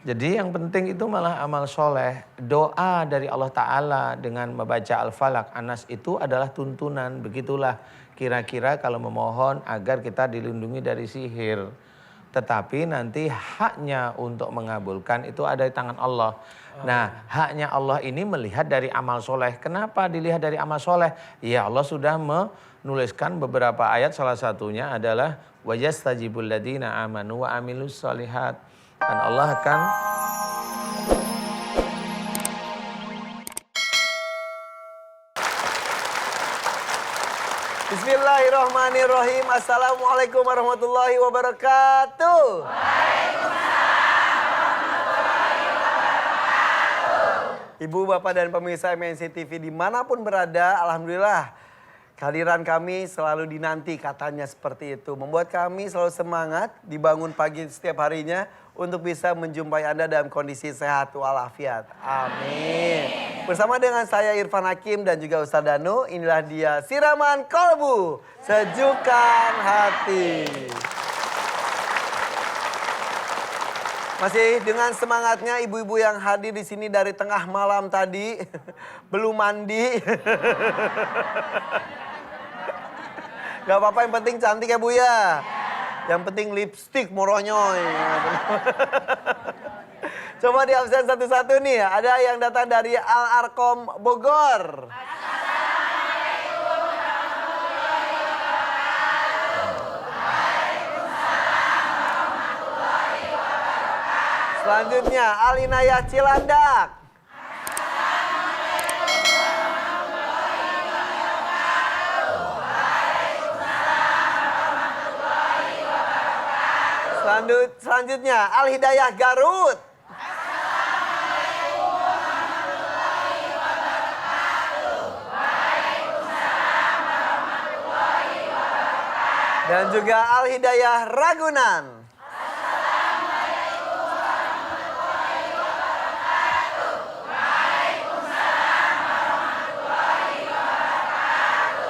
Jadi yang penting itu malah amal soleh. Doa dari Allah Ta'ala dengan membaca Al-Falaq, An-Nas itu adalah tuntunan. Begitulah kira-kira kalau memohon agar kita dilindungi dari sihir. Tetapi nanti haknya untuk mengabulkan itu ada di tangan Allah. Nah, haknya Allah ini melihat dari amal soleh. Kenapa dilihat dari amal soleh? Ya Allah sudah menuliskan beberapa ayat, salah satunya adalah wajastajibul ladina amanu wa amilus solihat. Dan Allah akan Bismillahirrahmanirrahim. Assalamualaikum warahmatullahi wabarakatuh. Ibu, Bapak, dan pemirsa MNC TV dimanapun berada, alhamdulillah kehadiran kami selalu dinanti, katanya seperti itu. Membuat kami selalu semangat dibangun pagi setiap harinya untuk bisa menjumpai Anda dalam kondisi sehat walafiat. Amin. Bersama dengan saya Irfan Hakim dan juga Ustadz Danu, inilah dia Siraman Kolbu, Sejukan Hati. Masih dengan semangatnya ibu-ibu yang hadir di sini dari tengah malam tadi, belum mandi. Gak apa-apa, yang penting cantik ya Bu ya. Yang penting lipstik moronyoy. Coba di absen satu-satu nih, ada yang datang dari Al-Arkom Bogor. Selanjutnya Alinayah Cilandak. Selanjutnya Al Hidayah Garut. Dan juga Al Hidayah Ragunan.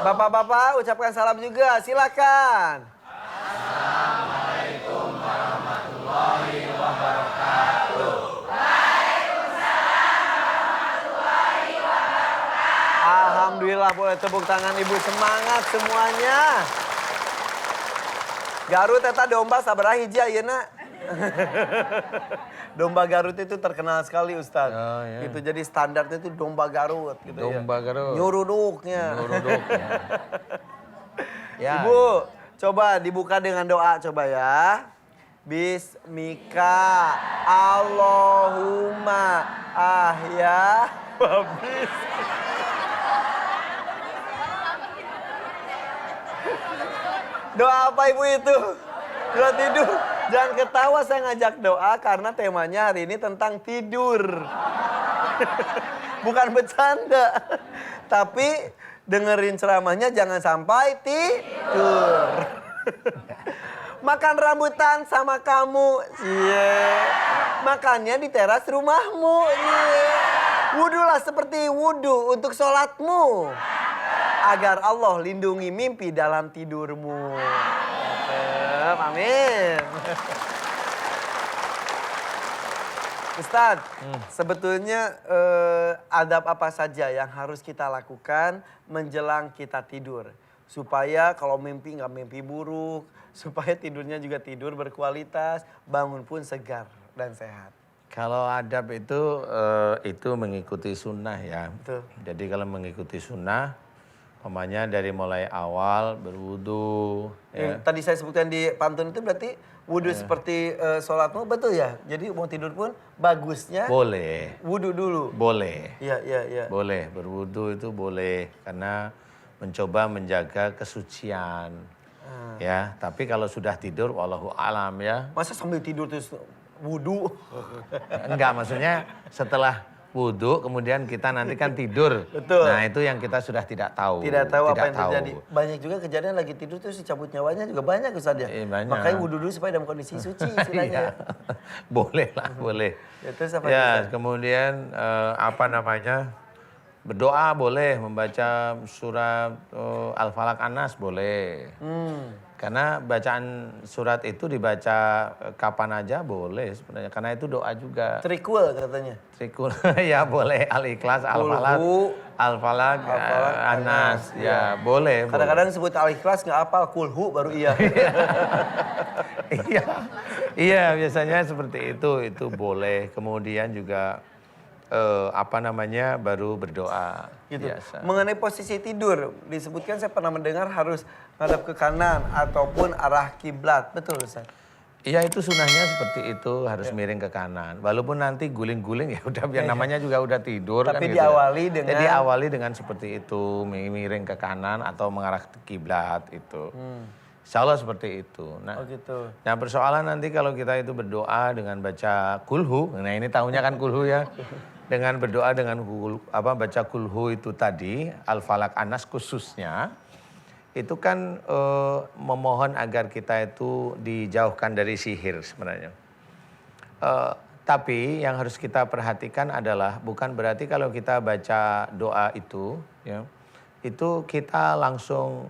Bapak-bapak ucapkan salam juga, silakan. Assalamualaikum warahmatullahi wabarakatuh. Alhamdulillah, boleh tepuk tangan Ibu, semangat semuanya. Garut eta domba sabaraha hiji ayeuna? Domba Garut itu terkenal sekali Ustadz. Oh, iya. Gitu, jadi standarnya itu domba Garut gitu. Domba Garut. Nyuruduknya. Nyuruduknya. Ya. Ibu, coba dibuka dengan doa coba ya. Bismika Allahumma ahya wa Doa apa Ibu itu? Doa tidur. Jangan ketawa, saya ngajak doa karena temanya hari ini tentang tidur. Bukan bercanda. Tapi dengerin ceramahnya jangan sampai tidur. Makan rambutan sama kamu. Iya. Makannya di teras rumahmu. Iya. Wudulah seperti wudu untuk sholatmu. Agar Allah lindungi mimpi dalam tidurmu. Amin. Ustadz, sebetulnya adab apa saja yang harus kita lakukan menjelang kita tidur? Supaya kalau mimpi nggak mimpi buruk, supaya tidurnya juga tidur berkualitas, bangun pun segar dan sehat. Kalau adab itu mengikuti sunnah ya. Betul. Jadi kalau mengikuti sunnah, umpamanya dari mulai awal berwudu. Ya. Tadi saya sebutkan di pantun itu berarti wudu seperti sholatmu, betul ya? Jadi mau tidur pun bagusnya Boleh. wudu dulu. Boleh. Iya. Boleh, berwudu itu boleh. Karena mencoba menjaga kesucian. Ya, tapi kalau sudah tidur, wallahu alam ya. Masa sambil tidur terus wudu? Enggak, maksudnya setelah wudu kemudian kita nanti kan tidur. Betul. Nah itu yang kita sudah tidak tahu. Tidak tahu apa yang terjadi. Banyak juga kejadian lagi tidur terus dicabut nyawanya juga banyak Ustaz ya. Banyak. Makanya wudu dulu supaya dalam kondisi suci istilahnya. Boleh lah, boleh. Ya, terus apa Ya, Ustaz? kemudian berdoa boleh, membaca surat Al-Falaq An-Nas boleh. Karena bacaan surat itu dibaca kapan aja boleh sebenarnya. Karena itu doa juga. Trikul katanya. Trikul ya boleh, Al-Ikhlas, Al-Falaq, Kulhu, Al-Falaq, Al-Falaq, Anas, ya boleh. Kadang-kadang sebut Al-Ikhlas nggak apal, kulhu baru iya. Iya, iya biasanya seperti itu boleh. Kemudian juga baru berdoa. Gitu. Biasa. Mengenai posisi tidur, disebutkan saya pernah mendengar harus menghadap ke kanan ataupun arah kiblat. Betul, Ustaz? Iya itu sunahnya seperti itu, harus miring ke kanan. Walaupun nanti guling-guling ya udah biar namanya juga udah tidur. Tapi kan diawali gitu. dengan... Jadi awali dengan seperti itu, miring ke kanan atau mengarah ke kiblat itu. Insya Allah seperti itu. Nah, Oh gitu. nah persoalan nanti kalau kita itu berdoa dengan baca kulhu, nah ini tahunya kan kulhu ya. Dengan berdoa dengan baca kulhu itu tadi, Al-Falaq, Anas khususnya, itu kan memohon agar kita itu dijauhkan dari sihir sebenarnya. Tapi yang harus kita perhatikan adalah bukan berarti kalau kita baca doa itu, ya, itu kita langsung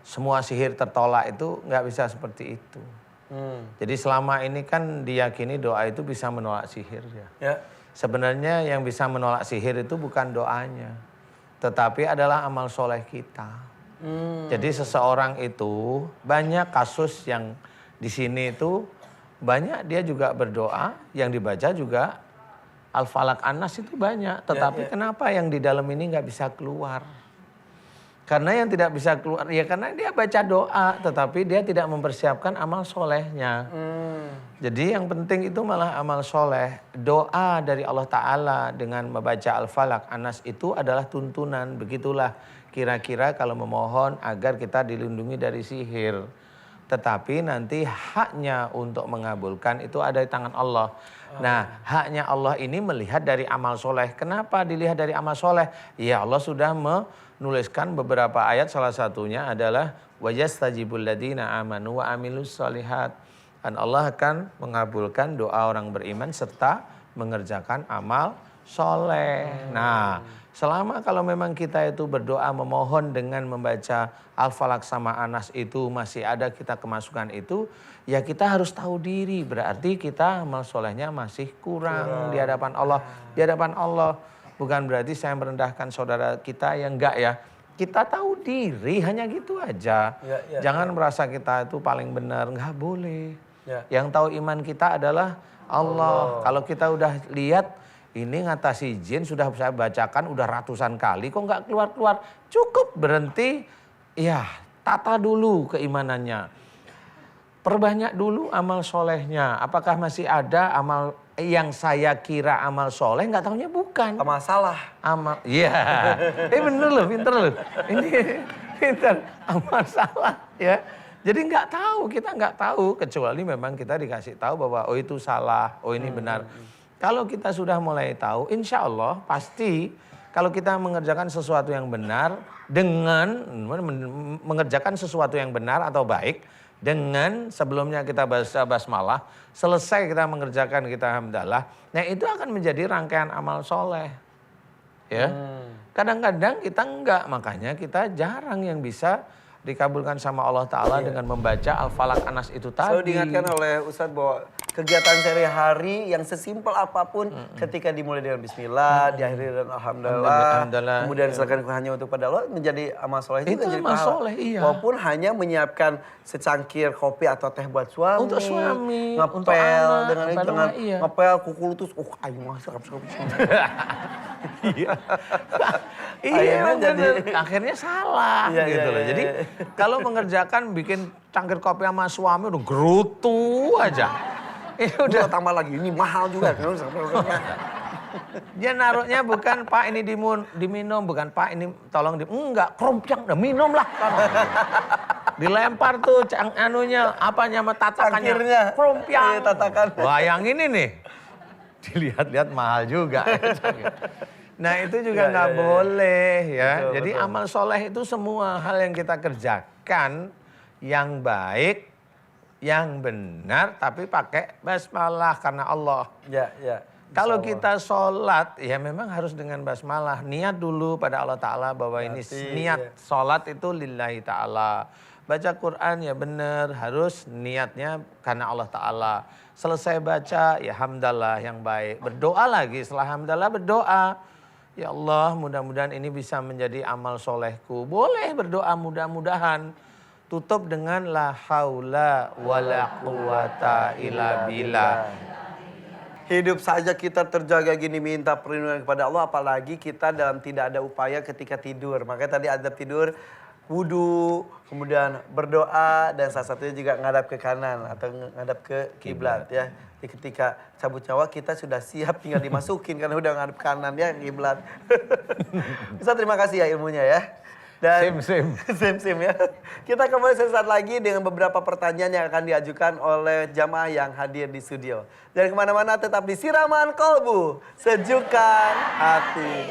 semua sihir tertolak, itu nggak bisa seperti itu. Jadi selama ini kan diyakini doa itu bisa menolak sihir ya. Ya. Sebenarnya yang bisa menolak sihir itu bukan doanya, tetapi adalah amal soleh kita. Jadi seseorang itu banyak kasus yang di sini itu banyak dia juga berdoa, yang dibaca juga Al-Falaq, Anas itu banyak. Tetapi kenapa yang di dalam ini nggak bisa keluar? Karena yang tidak bisa keluar, ya karena dia baca doa, tetapi dia tidak mempersiapkan amal solehnya. Jadi yang penting itu malah amal soleh. Doa dari Allah Ta'ala dengan membaca Al-Falaq, Anas itu adalah tuntunan. Begitulah kira-kira kalau memohon agar kita dilindungi dari sihir. Tetapi nanti haknya untuk mengabulkan itu ada di tangan Allah. Nah, haknya Allah ini melihat dari amal soleh. Kenapa dilihat dari amal soleh? Ya Allah sudah menuliskan beberapa ayat, salah satunya adalah wajastajibul ladina amanu wa amilus solihat. Dan Allah akan mengabulkan doa orang beriman serta mengerjakan amal soleh. Nah, selama kalau memang kita itu berdoa memohon dengan membaca Al-Falaq sama Anas itu masih ada kita kemasukan itu, ya kita harus tahu diri. Berarti kita amal solehnya masih kurang di hadapan Allah. Di hadapan Allah. Bukan berarti saya merendahkan saudara kita yang enggak ya. Kita tahu diri, hanya gitu aja. Jangan merasa kita itu paling benar, enggak boleh. Yang tahu iman kita adalah Allah. Kalau kita udah lihat ini ngatasi jin sudah saya bacakan udah ratusan kali kok nggak keluar-keluar. Cukup berhenti, ya tata dulu keimanannya. Perbanyak dulu amal solehnya. Apakah masih ada amal yang saya kira amal soleh, nggak tahunya bukan. Amal salah. Amal, iya. Bener loh, pinter loh. Ini pinter, amal salah ya. Jadi nggak tahu, kita nggak tahu. Kecuali memang kita dikasih tahu bahwa oh itu salah, oh ini benar. Kalau kita sudah mulai tahu, insya Allah pasti kalau kita mengerjakan sesuatu yang benar dengan mengerjakan sesuatu yang benar atau baik dengan sebelumnya kita baca basmalah, selesai kita mengerjakan kita hamdalah, nah itu akan menjadi rangkaian amal soleh. Ya, kadang-kadang kita enggak, makanya kita jarang yang bisa dikabulkan sama Allah Ta'ala dengan membaca Al-Falaq, Anas itu tadi. Selalu diingatkan oleh Ustadz bahwa kegiatan sehari-hari yang sesimpel apapun ketika dimulai dengan bismillah, diakhiri dengan alhamdulillah, kemudian silakan hanya untuk pada Allah, menjadi amal soleh itu juga jadi amal pahala. soleh, iya. Walaupun hanya menyiapkan secangkir kopi atau teh buat suami. Untuk suami, ngepel untuk anak, dengan itu, dengan iya. ngepel kuku lutut, ayo masuk. Iya, akhirnya salah gitu loh. Jadi kalau mengerjakan bikin cangkir kopi sama suami udah gerutu aja. Udah tambah lagi, ini mahal juga. Dia naruhnya bukan Pak ini diminum, bukan Pak ini tolong enggak, kerompang, udah minum lah. Dilempar tuh tatakannya. Kerompang. Tatakan. Wah yang ini nih, dilihat-lihat mahal juga. Nah itu juga nggak boleh ya. Betul, jadi betul. amal soleh itu semua hal yang kita kerjakan yang baik, yang benar, tapi pakai basmalah karena Allah. Ya. Kalau kita sholat, ya memang harus dengan basmalah. Niat dulu pada Allah Ta'ala bahwa ini niat sholat itu lillahi ta'ala. Baca Quran ya benar, harus niatnya karena Allah Ta'ala. Selesai baca ya hamdalah yang baik. Berdoa lagi, setelah hamdalah berdoa. Ya Allah, mudah-mudahan ini bisa menjadi amal solehku. Boleh berdoa mudah-mudahan. Tutup dengan la haula wala quwata illa billah. Hidup saja kita terjaga gini minta perlindungan kepada Allah, apalagi kita dalam tidak ada upaya ketika tidur. Makanya tadi adab tidur, wudu, kemudian berdoa, dan salah satunya juga ngadap ke kanan atau ngadap ke kiblat ya. Jadi ketika cabut nyawa kita sudah siap, tinggal dimasukin karena udah ngadap kanan ya kiblat. Bisa terima kasih ya ilmunya ya. Dan Sim ya. Kita kembali sesaat lagi dengan beberapa pertanyaan yang akan diajukan oleh jamaah yang hadir di studio. Jangan kemana-mana, tetap di Siraman Kolbu, Sejukkan Hati.